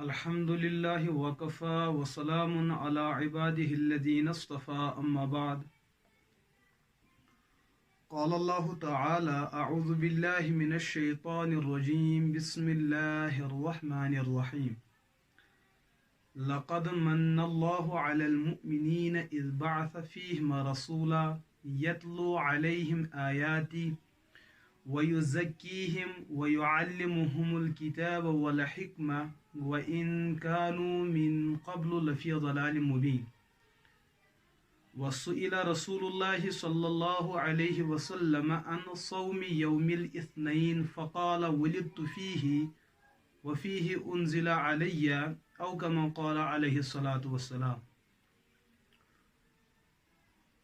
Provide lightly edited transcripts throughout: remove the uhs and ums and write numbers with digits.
الحمد لله وكفى وسلام على عباده الذين اصطفى أما بعد. قال الله تعالى: أعوذ بالله من الشيطان الرجيم. بسم الله الرحمن الرحيم. لقد من الله على المؤمنين إذ بعث فيهم رسولا يتلو عليهم آياتي ويزكيهم ويعلمهم الكتاب والحكمة وإن كانوا من قبل لفي ضلال مبين. وسئل رسول الله صلى الله عليه وسلم عن صوم يوم الاثنين فقال: ولدت فيه وفيه أنزل علي، أو كما قال عليه الصلاة والسلام.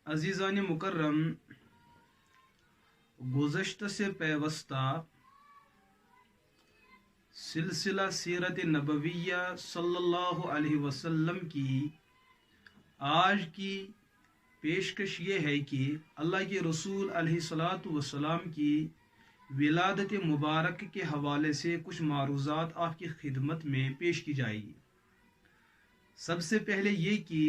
عزیزان مکرم، گزشتہ سے پیوستہ سلسلہ سیرت نبویہ صلی اللہ علیہ وسلم کی آج کی پیشکش یہ ہے کہ اللہ کے رسول علیہ الصلاۃ والسلام کی ولادت مبارک کے حوالے سے کچھ معروضات آپ کی خدمت میں پیش کی جائے گی. سب سے پہلے یہ کہ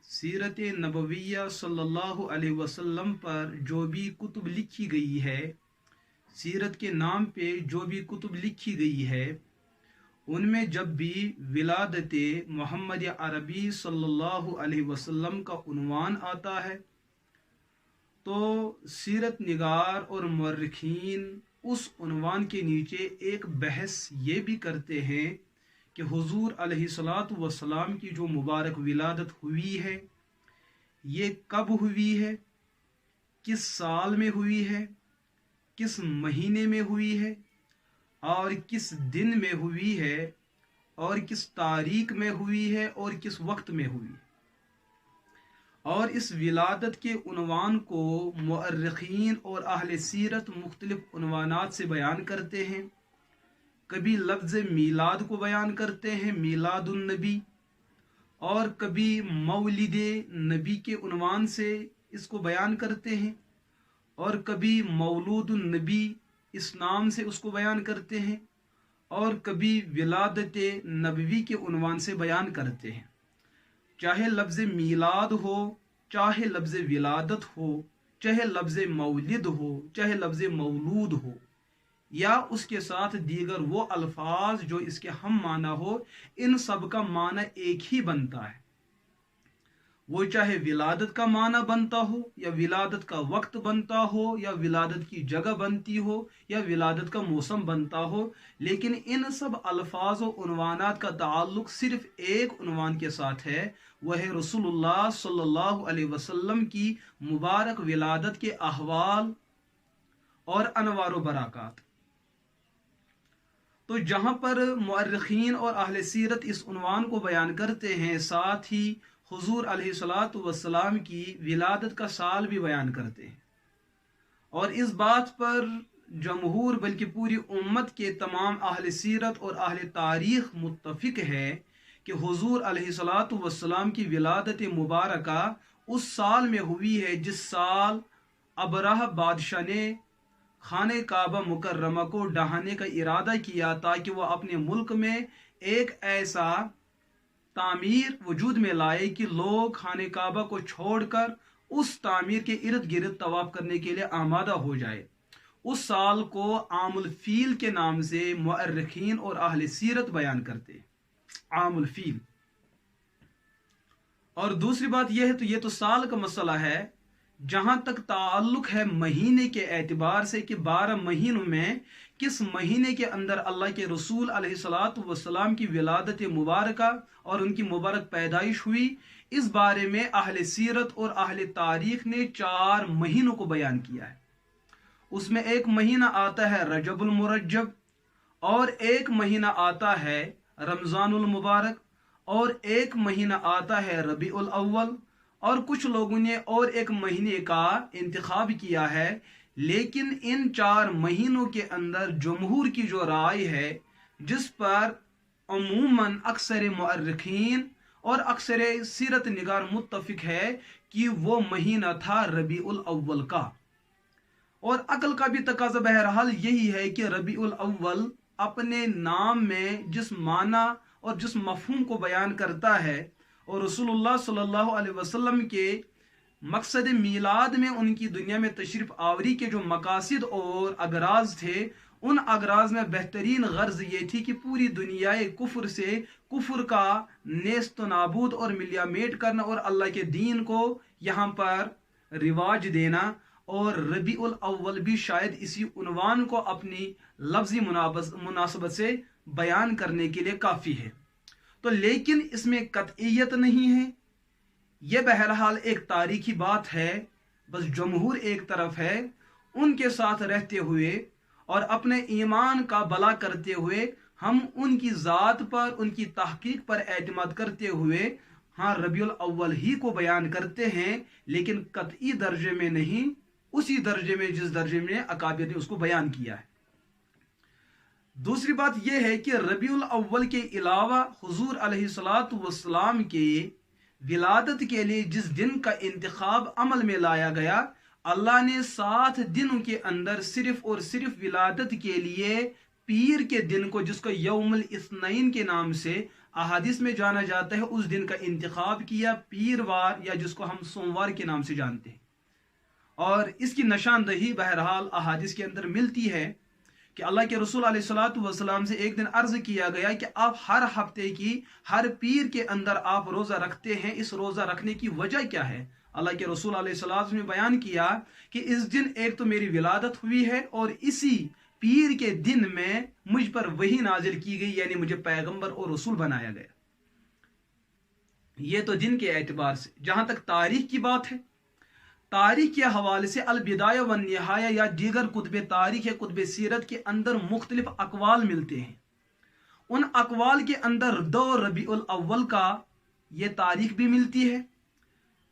سیرت نبویہ صلی اللہ علیہ وسلم پر جو بھی کتب لکھی گئی ہے، سیرت کے نام پہ جو بھی کتب لکھی گئی ہے، ان میں جب بھی ولادت محمد عربی صلی اللہ علیہ وسلم کا عنوان آتا ہے تو سیرت نگار اور مورخین اس عنوان کے نیچے ایک بحث یہ بھی کرتے ہیں کہ حضور علیہ الصلاۃ والسلام کی جو مبارک ولادت ہوئی ہے یہ کب ہوئی ہے، کس سال میں ہوئی ہے، کس مہینے میں ہوئی ہے، اور کس دن میں ہوئی ہے، اور کس تاریخ میں ہوئی ہے، اور کس وقت میں ہوئی. اور اس ولادت کے عنوان کو مؤرخین اور اہل سیرت مختلف عنوانات سے بیان کرتے ہیں. کبھی لفظ میلاد کو بیان کرتے ہیں، میلاد النبی، اور کبھی مولد نبی کے عنوان سے اس کو بیان کرتے ہیں، اور کبھی مولود النبی اس نام سے اس کو بیان کرتے ہیں، اور کبھی ولادت نبوی کے عنوان سے بیان کرتے ہیں. چاہے لفظ میلاد ہو، چاہے لفظ ولادت ہو، چاہے لفظ مولد ہو، چاہے لفظ مولود ہو، یا اس کے ساتھ دیگر وہ الفاظ جو اس کے ہم معنی ہو، ان سب کا معنی ایک ہی بنتا ہے. وہ چاہے ولادت کا معنی بنتا ہو، یا ولادت کا وقت بنتا ہو، یا ولادت کی جگہ بنتی ہو، یا ولادت کا موسم بنتا ہو، لیکن ان سب الفاظ و عنوانات کا تعلق صرف ایک عنوان کے ساتھ ہے، وہ ہے رسول اللہ صلی اللہ علیہ وسلم کی مبارک ولادت کے احوال اور انوار و برکات. تو جہاں پر مؤرخین اور اہل سیرت اس عنوان کو بیان کرتے ہیں، ساتھ ہی حضور علیہ الصلاۃ والسلام کی ولادت کا سال بھی بیان کرتے ہیں. اور اس بات پر جمہور بلکہ پوری امت کے تمام اہل سیرت اور اہل تاریخ متفق ہے کہ حضور علیہ الصلاۃ والسلام کی ولادت مبارکہ اس سال میں ہوئی ہے جس سال ابرہ بادشاہ نے خانہ کعبہ مکرمہ کو ڈھانے کا ارادہ کیا تاکہ وہ اپنے ملک میں ایک ایسا تعمیر وجود میں لائے کہ لوگ خانہ کعبہ کو چھوڑ کر اس تعمیر کے ارد گرد طواف کرنے کے لیے آمادہ ہو جائے. اس سال کو عام الفیل کے نام سے مؤرخین اور اہل سیرت بیان کرتے ہیں، عام الفیل. اور دوسری بات یہ ہے، تو یہ تو سال کا مسئلہ ہے. جہاں تک تعلق ہے مہینے کے اعتبار سے کہ 12 مہینوں میں کس مہینے کے اندر اللہ کے رسول علیہ الصلاۃ والسلام کی ولادت مبارکہ اور ان کی مبارک پیدائش ہوئی، اس بارے میں اہل سیرت اور اہل تاریخ نے 4 مہینوں کو بیان کیا ہے. اس میں ایک مہینہ آتا ہے رجب المرجب، اور ایک مہینہ آتا ہے رمضان المبارک، اور ایک مہینہ آتا ہے ربیع الاول، اور کچھ لوگوں نے اور ایک مہینے کا انتخاب کیا ہے. لیکن ان 4 مہینوں کے اندر جمہور کی جو رائے ہے، جس پر عموماً اکثر مؤرخین اور اکثر سیرت نگار متفق ہے کہ وہ مہینہ تھا ربیع الاول کا. اور عقل کا بھی تقاضا بہرحال یہی ہے کہ ربیع الاول اپنے نام میں جس معنی اور जिस मफहूम को बयान करता है, और रसूलुल्लाह सल्लल्लाहु अलैहि वसल्लम के मकसद मीलाद में उनकी दुनिया में तशरीफ आवरी के जो मकासद और अगराज थे, उन अगराज में बेहतरीन गर्ज ये थी कि पूरी दुनिया कुफर से कुफर का नेस्त नाबूद और मिलियामेट करना और अल्लाह के दीन को यहाँ पर रिवाज देना। और रबीउल अव्वल भी शायद इसी उन्वान को अपनी लफ्जी मुनासबत से बयान करने के लिए काफ़ी है। तो लेकिन इसमें कतईयत नहीं है, यह बहरहाल एक तारीखी बात है। बस जमहूर एक तरफ है, उनके साथ रहते हुए और अपने ईमान का भला करते हुए हम उनकी ज़ात पर, उनकी तहकीक पर एतमाद करते हुए हाँ रबीउल अव्वल ही को बयान करते हैं, लेकिन कतई दर्जे में नहीं, उसी दर्जे में जिस दर्जे में अकाबिर ने उसको बयान किया है। दूसरी बात यह है कि रबीउल अव्वल के अलावा हुजूर अलैहिस्सलातु वस्सलाम के विलादत के लिए जिस दिन का इंतखाब अमल में लाया गया, अल्लाह ने 7 दिनों के अंदर सिर्फ और सिर्फ विलादत के लिए पीर के दिन को, जिसको यौमुल इस्नैन के नाम से अहादीस में जाना जाता है, उस दिन का इंतखाब किया, पीरवार या जिसको हम सोमवार के नाम से जानते हैं। और इसकी निशानदही बहरहाल अहादीस के अंदर मिलती है कि अल्लाह के रसूल अलैहिस्सलातु वस्सलाम से एक दिन अर्ज किया गया कि आप हर हफ्ते की हर पीर के अंदर आप रोज़ा रखते हैं, इस रोज़ा रखने की वजह क्या है? अल्लाह के रसूल अलैहिस्सलातु ने बयान किया कि इस दिन एक तो मेरी विलादत हुई है और इसी पीर के दिन में मुझ पर वही नाजिल की गई, यानी मुझे पैगंबर और रसूल बनाया गया। ये तो दिन के एतबार से। जहां तक तारीख की बात है, तारीख के हवाले से अल बिदाया व निहाया या दीगर कुतुब तारीख या कुतुब सीरत के अंदर मुख्तलिफ अकवाल मिलते हैं। उन अकवाल के अंदर 2 रबीउल अव्वल का ये तारीख भी मिलती है,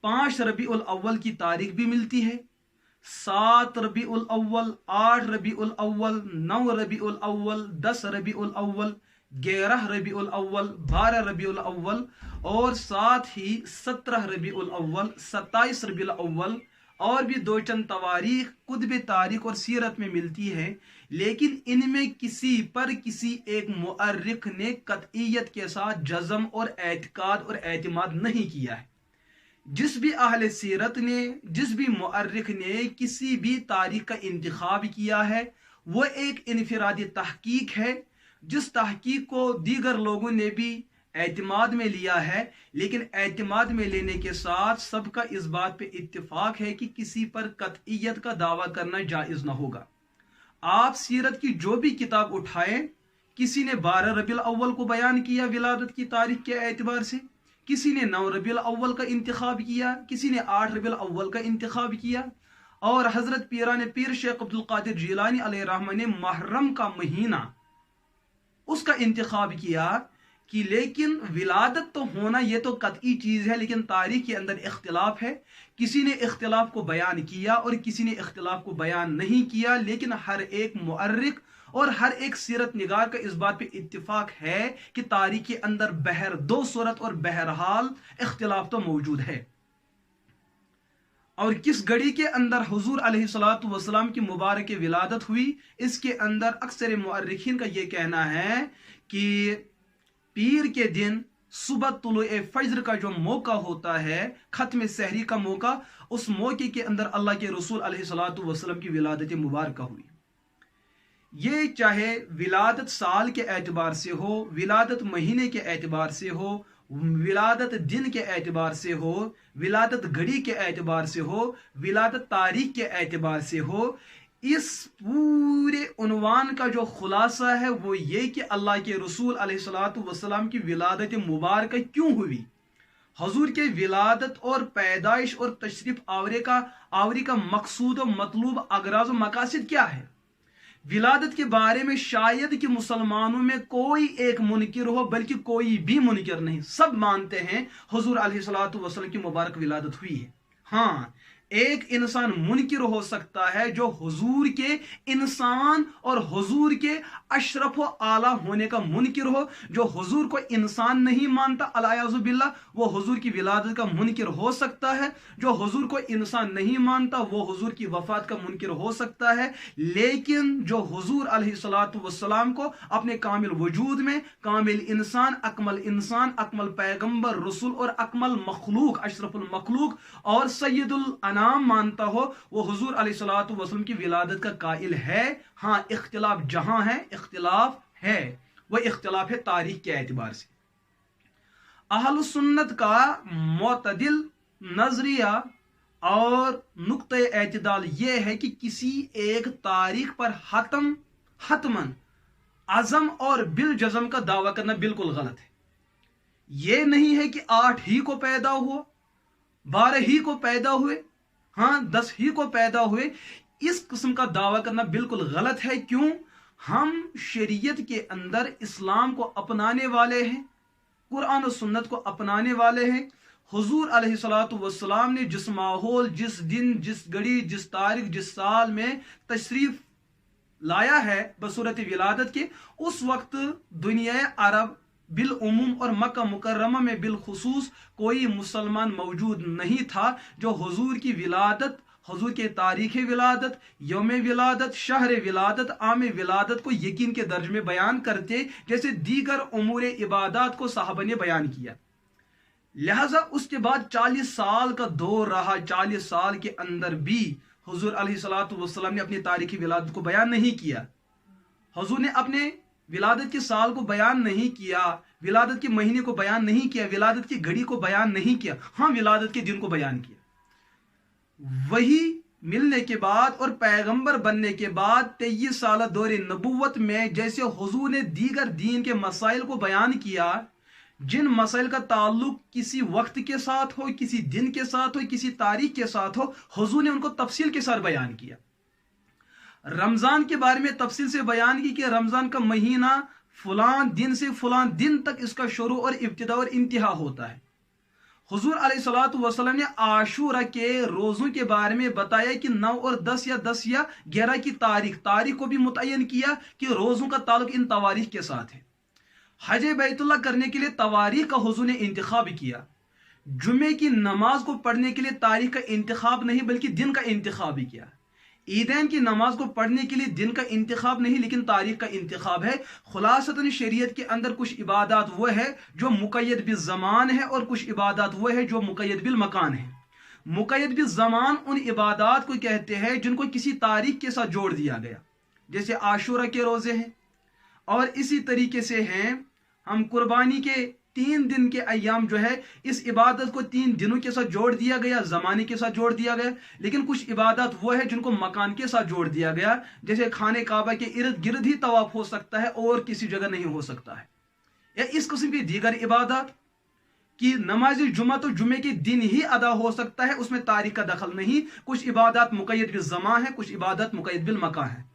5 रबीउल अव्वल की तारीख भी मिलती है, 7 रबीउल अव्वल, 8 रबीउल अव्वल, 9 रबीउल अव्वल, 10 रबीउल अव्वल, 11 रबीउल अव्वल, 12 रबीउल अव्वल और साथ ही 17 रबीउल अव्वल, 27 रबीउल अव्वल और भी 2 चंद तवारीख कुतुब तारीख और सीरत में मिलती है। लेकिन इनमें किसी पर किसी एक मुअर्रिख ने कतईयत के साथ जज़म और एतकाद और एतमाद नहीं किया है। जिस भी अहले सीरत ने, जिस भी मुअर्रिख ने किसी भी तारीख का इंतखाब किया है, वो एक इनफिरादी तहकीक है, जिस तहकीक को दीगर लोगों ने भी एतमाद में लिया है। लेकिन एतमाद में लेने के साथ सबका इस बात पे इत्तिफाक है कि किसी पर कतईयत का दावा करना जायज़ ना होगा। आप सीरत की जो भी किताब उठाएं, किसी ने 12 रबीउल अव्वल को बयान किया विलादत की तारीख के एतबार से, किसी ने 9 रबीउल अव्वल का इंतखाब किया, किसी ने 8 रबीउल अव्वल का इंतखाब किया, और हजरत पीरान पीर शेख अब्दुल कादिर जिलानी अलैहि रहमत ने मुहर्रम का महीना उसका इंतखाब किया। कि लेकिन विलादत तो होना ये तो कतई चीज़ है, लेकिन तारीख के अंदर इख्तिलाफ है। किसी ने इख्तिलाफ को बयान किया और किसी ने इख्तिलाफ को बयान नहीं किया, लेकिन हर एक मुअर्रिख और हर एक सीरत निगार का इस बात पे इत्तिफाक है कि तारीख के अंदर 2 सूरत और बहरहाल इख्तिलाफ तो मौजूद है। और किस घड़ी के अंदर हुजूर अलैहिस्सलातु वस्सलाम की मुबारक विलादत हुई, इसके अंदर अक्सर मुअर्रिखीन का ये कहना है कि पीर के दिन सुबह तुलुए फज्र का जो मौका होता है, खत्म सहरी का मौका, उस मौके के अंदर अल्लाह के रसूल अलैहिस्सलातु वस्सलाम की विलादत मुबारक हुई। ये चाहे विलादत साल के एतबार से हो, विलादत महीने के एतबार से हो, विलादत दिन के एतबार से हो, विलादत घड़ी के एतबार से हो, विलादत तारीख के एतबार से हो, इस पूरे उन्वान का जो खुलासा है वो ये कि अल्लाह के रसूल अलैहिस्सलातु वस्सलाम की विलादत मुबारक क्यों हुई। हुजूर के विलादत और पैदाइश और तशरीफ आवरी का मकसूद और मतलूब अगराज और मकासद क्या है। विलादत के बारे में शायद कि मुसलमानों में कोई एक मुनकिर हो, बल्कि कोई भी मुनकिर नहीं, सब मानते हैं हुजूर अलैहिस्सलातु वस्सलाम की मुबारक विलादत हुई है। हाँ, एक इंसान मुनकिर हो सकता है जो हुजूर के इंसान और हुजूर के अशरफ व आला होने का मुनकिर हो, जो हुजूर को इंसान नहीं मानता अलायाजुबिल्ला, वो हुजूर की विलादत का मुनकिर हो सकता है। जो हुजूर को इंसान नहीं मानता वो हुजूर की वफात का मुनकिर हो सकता है। लेकिन जो हुजूर अलैहिस्सलातु वस्सलाम को अपने कामिल वजूद में कामिल इंसान, अकमल पैगंबर, रसूल और अकमल मखलूक, अशरफुल मखलूक और सैयदुल अनाम मानता हो, वो हुजूर अलैहिस्सलातु वस्सलाम की विलादत का काइल है। हाँ, इख्तिलाफ जहां है, इख्तिलाफ है, वह इख्तिलाफ है तारीख के एतबार से। अहल सुन्नत का मोतदिल नजरिया और नुक्ते एतदाल यह है कि किसी एक तारीख पर हतमन अज़म और बिल जज़म का दावा करना बिल्कुल गलत है। यह नहीं है कि 8 ही को पैदा हुआ, 12 ही को पैदा हुए, हाँ 10 ही को पैदा हुए, इस किस्म का दावा करना बिल्कुल गलत है। क्यों? हम शरीयत के अंदर इस्लाम को अपनाने वाले हैं, कुरान और सुन्नत को अपनाने वाले हैं। हुजूर अलैहिस्सलातु वस्सलाम ने जिस माहौल, जिस दिन, जिस घड़ी, जिस तारीख, जिस साल में तशरीफ लाया है बसूरत विलादत के, उस वक्त दुनिया अरब बिल उमूम और मक्का मुकर्रमा में बिल खुसूस कोई मुसलमान मौजूद नहीं था जो हुजूर की विलादत, हुजूर के तारीख विलादत, यौम विलादत, शहर विलादत, आम विलादत को यकीन के दर्ज में बयान करते जैसे दीगर उमूर इबादत को साहबा ने बयान किया। लिहाजा उसके बाद 40 साल का दौर रहा। 40 साल के अंदर भी हुजूर अलैहिस्सलातु वस्सलाम ने अपनी तारीख विलादत को बयान नहीं किया। हुजूर ने अपने विलादत के साल को बयान नहीं किया, विलादत के महीने को बयान नहीं किया, विलादत की घड़ी को बयान नहीं किया, हाँ विलादत के दिन को बयान किया। वही मिलने के बाद और पैगंबर बनने के बाद 23 साल दौरे नबुव्वत में जैसे हुजूर ने दीगर दीन के मसाइल को बयान किया, जिन मसाइल का ताल्लुक किसी वक्त के साथ हो, किसी दिन के साथ हो, किसी तारीख के साथ हो, हुजूर ने उनको तफसील के साथ बयान किया। रमजान के बारे में तफसील से बयान की कि रमजान का महीना फलां दिन से फलां दिन तक इसका शुरू और इब्तिदा और इंतहा होता है। हुजूर अलैहिस्सलातु वस्सलाम ने आशूरा के रोज़ों के बारे में बताया कि 9 और 10 या 11 की तारीख को भी मुतय्यन किया कि रोज़ों का ताल्लुक इन तवारीख के साथ है। हज बैतुल्लाह करने के लिए तवारीख का हुजूर ने इंतखाब किया। जुमे की नमाज को पढ़ने के लिए तारीख का इंतखाब नहीं बल्कि दिन का इंतखाब ही किया। ईदैन की नमाज को पढ़ने के लिए दिन का इंतखाब नहीं लेकिन तारीख का इंतखाब है। खुलासतन शरीयत के अंदर कुछ इबादत वो है जो मुक़य्यद बिल ज़मान है और कुछ इबादत वो है जो मुक़य्यद बिल मकान है। मुक़य्यद बिल ज़मान उन इबादत को कहते हैं जिनको किसी तारीख के साथ जोड़ दिया गया, जैसे आशूरा के रोज़े हैं, और इसी तरीके से हैं हम कुर्बानी के 3 दिन के अय्याम जो है, इस इबादत को 3 दिनों के साथ जोड़ दिया गया, ज़माने के साथ जोड़ दिया गया। लेकिन कुछ इबादत वो है जिनको मकान के साथ जोड़ दिया गया, जैसे खाने काबा के इर्द गिर्द ही तवाफ हो सकता है और किसी जगह नहीं हो सकता है, या इस किस्म की दीगर इबादत कि नमाज जुमा तो जुमे के दिन ही अदा हो सकता है, उसमें तारीख का दखल नहीं। कुछ इबादत मुक़य्यद बिल ज़मा है, कुछ इबादत मुक़य्यद बिल मकान है।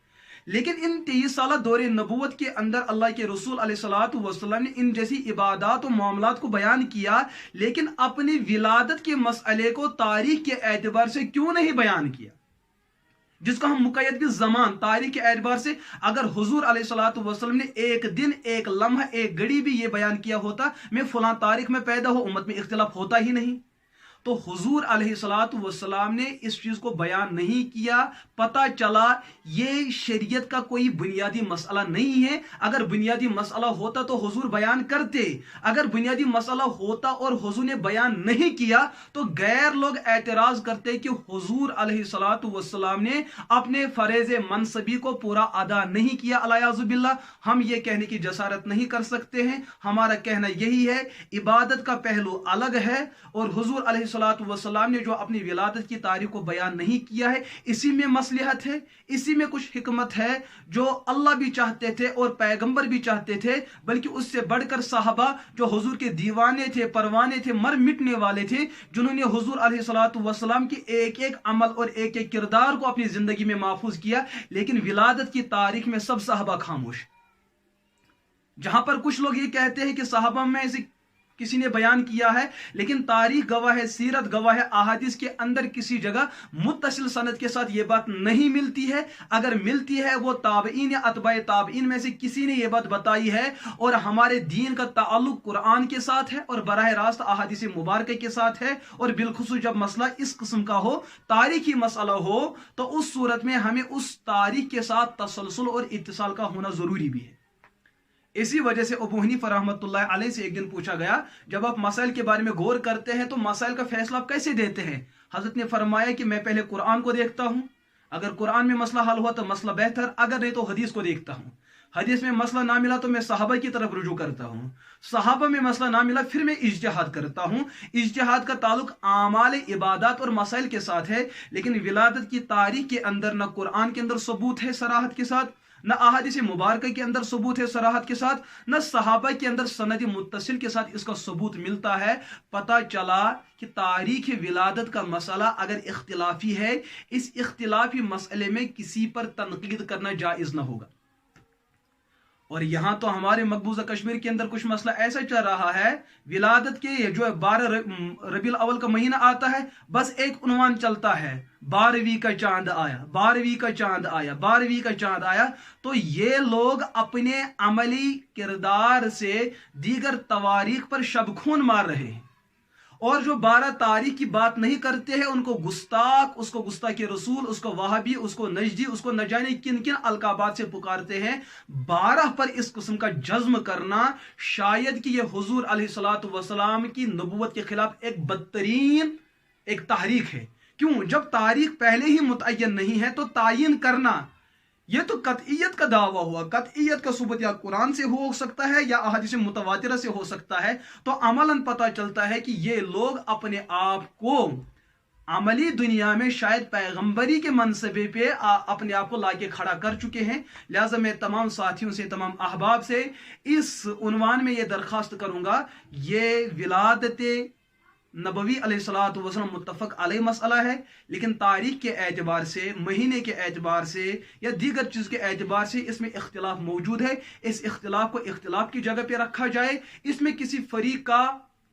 लेकिन इन 23 साल दौरे नबूवत के अंदर अल्लाह के रसूल अलैहिस्सलातु वस्सलाम ने इन जैसी इबादत और मामलात को बयान किया, लेकिन अपनी विलादत के मसले को तारीख के एतबार से क्यों नहीं बयान किया, जिसको हम मुक़य्यद बिल ज़मान तारीख के एतबार से अगर हुजूर अलैहिस्सलातु वस्सलाम ने एक दिन, एक लम्हा, एक घड़ी भी ये बयान किया होता मैं फलां तारीख में पैदा हो, उम्मत में इख्तिलाफ होता ही नहीं। तो हुजूर अलैहिस्सलातु वस्सलाम ने इस चीज को बयान नहीं किया। पता चला ये शरीयत का कोई बुनियादी मसला नहीं है। अगर बुनियादी मसला होता तो हुजूर बयान करते, अगर बुनियादी मसला होता और हुजूर ने बयान नहीं किया तो गैर लोग एतराज करते कि हुजूर अलैहिस्सलातु वस्सलाम ने अपने फरेज मनसबी को पूरा अदा नहीं किया। अलायाजुबिल्लाह, हम ये कहने की जसारत नहीं कर सकते हैं। हमारा कहना यही है, इबादत का पहलू अलग है और हुजूर अलैहिस्सलातु वस्सलाम ने जो अपनी विलादत की तारीख को बयान नहीं किया है, इसी में मसलहत है, इसी में कुछ हिकमत है जो अल्लाह भी चाहते थे और पैगंबर भी चाहते थे, बल्कि उससे बढ़कर साहबा जो हुजूर के दीवाने थे, परवाने थे, मर मिटने वाले थे, जिन्होंने हुजूर अलैहिस्सलातु वस्सलाम की एक एक अमल और एक एक किरदार को अपनी जिंदगी में महफूज किया, लेकिन विलादत की तारीख में सब साहबा खामोश। जहां पर कुछ लोग ये कहते हैं कि साहबा में ऐसे किसी ने बयान किया है, लेकिन तारीख गवाह है, सीरत गवाह है, अहादीस के अंदर किसी जगह मुत्तसिल सनद के साथ ये बात नहीं मिलती है। अगर मिलती है वो ताबईन या अतबाए ताबईन में से किसी ने ये बात बताई है, और हमारे दीन का ताल्लुक कुरान के साथ है और बराह रास्त अहादीस मुबारक के साथ है। और बिलखुसूस जब मसला इस किस्म का हो, तारीखी मसला हो, तो उस सूरत में हमें उस तारीख के साथ तसलसल और इत्तिसाल का होना जरूरी भी है। इसी वजह से अबू हनीफा रहमतुल्लाह अलैह से एक दिन पूछा गया, जब आप मसाइल के बारे में गौर करते हैं तो मसाइल का फैसला आप कैसे देते हैं? हजरत ने फरमाया कि मैं पहले कुरान को देखता हूं, अगर कुरान में मसला हल हुआ तो मसला बेहतर, अगर नहीं तो हदीस को देखता हूं, हदीस में मसला ना मिला तो मैं सहाबा की तरफ रुजू करता हूं, सहाबा में मसला ना मिला फिर मैं इज्तिहाद करता हूं। इज्तिहाद का ताल्लुक आमाल इबादत और मसाइल के साथ है, लेकिन विलादत की तारीख के अंदर न कुरान के अंदर सबूत है सराहत के साथ, न अहादीस मुबारक के अंदर सबूत है सराहत के साथ, न सहाबा के अंदर सनद मुत्तसिल के साथ इसका सबूत मिलता है। पता चला कि तारीख विलादत का मसला अगर इख्तिलाफी है, इस इख्तिलाफी मसले में किसी पर तनकीद करना जायज़ न होगा। और यहाँ तो हमारे मकबूजा कश्मीर के अंदर कुछ मसला ऐसा चल रहा है, विलादत के जो 12 रबीउल अव्वल का महीना आता है, बस एक उन्वान चलता है, 12वीं का चांद आया, 12वीं का चांद आया, 12वीं का चांद आया। तो ये लोग अपने अमली किरदार से दीगर तवारीख पर शबखून मार रहे हैं, और जो 12 तारीख की बात नहीं करते हैं उनको गुस्ताख, उसको गुस्ताखी रसूल, उसको वहाबी, उसको नजदी, उसको न जाने किन किन अलकाबात से पुकारते हैं। 12 पर इस किस्म का जज्म करना शायद कि यह हुजूर अलैहिस्सलातु वस्सलाम की नबुव्वत के खिलाफ एक बदतरीन एक तहरीक है। क्यों? जब तारीख पहले ही मुतय्यन नहीं है तो तायीन करना यह तो कतईयत का दावा हुआ। कतईयत का सुबत या कुरान से हो सकता है या अहादीस मुतवातिरा से हो सकता है। तो अमलन पता चलता है कि ये लोग अपने आप को अमली दुनिया में शायद पैगंबरी के मनसबे पे अपने आप को लाके खड़ा कर चुके हैं। लिहाजा मैं तमाम साथियों से, तमाम अहबाब से इस उन्वान में ये दरख्वास्त करूंगा, ये विलादत नबवी अलैहिस्सलातु वस्सलाम मुत्तफक अलैह मसला है, लेकिन तारीख के एतबार से, महीने के एतबार से या दीगर चीज़ के एतबार से इसमें इख्तिलाफ मौजूद है। इस इख्तिलाफ को इख्तिलाफ की जगह पे रखा जाए। इसमें किसी फरीक का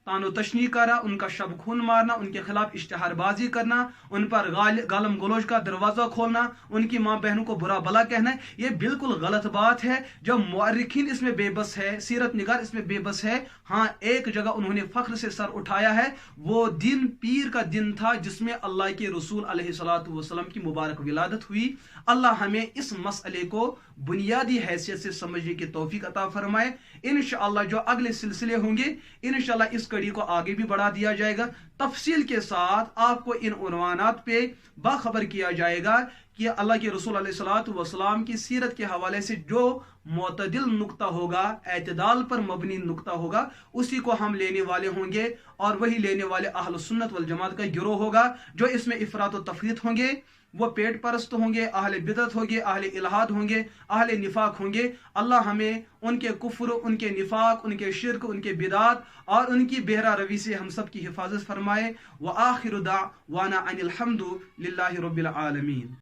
तानो तशनी करा, उनका शब खून मारना, उनके खिलाफ इश्तहारबाजी करना, उन पर गालम गलोच का दरवाज़ा खोलना, उनकी माँ बहनों को बुरा भला कहना, ये बिल्कुल गलत बात है। जब मुअर्रिखीन इसमें बेबस है, सीरत निगार इसमें बेबस है। हाँ, एक जगह उन्होंने फख्र से सर उठाया है, वो दिन पीर का दिन था जिसमें अल्लाह के रसूल अलैहिस्सलातु वस्सलाम की मुबारक विलादत हुई। अल्लाह हमें इस मसले को बुनियादी हैसियत से समझने की तौफीक अता फरमाए। इंशाअल्लाह जो अगले सिलसिले होंगे, इंशाअल्लाह इस कड़ी को आगे भी बढ़ा दिया जाएगा। तफसील के साथ आपको इन उन्वानात पे बाखबर किया जाएगा कि अल्लाह के रसूल अलैहिस्सलातु वस्सलाम की सीरत के हवाले से जो मुतदिल नुक्ता होगा, एतदाल पर मबनी नुक्ता होगा, उसी को हम लेने वाले होंगे। और वही लेने वाले अहल सुन्नत वल जमात का गिरोह होगा। जो इसमें इफरात व तफरीत होंगे वो पेट परस्त होंगे, अहले बिदत होंगे, अहले इल्हाद होंगे, अहले निफाक होंगे। अल्लाह हमें उनके कुफ्र, उनके निफाक, उनके शिर्क, उनके बिदात और उनकी बेहरा रवी से हम सब की हिफाजत फरमाए। व आखिरु दावाना अनिल हम्दु लिल्लाहि रब्बिल आलमीन।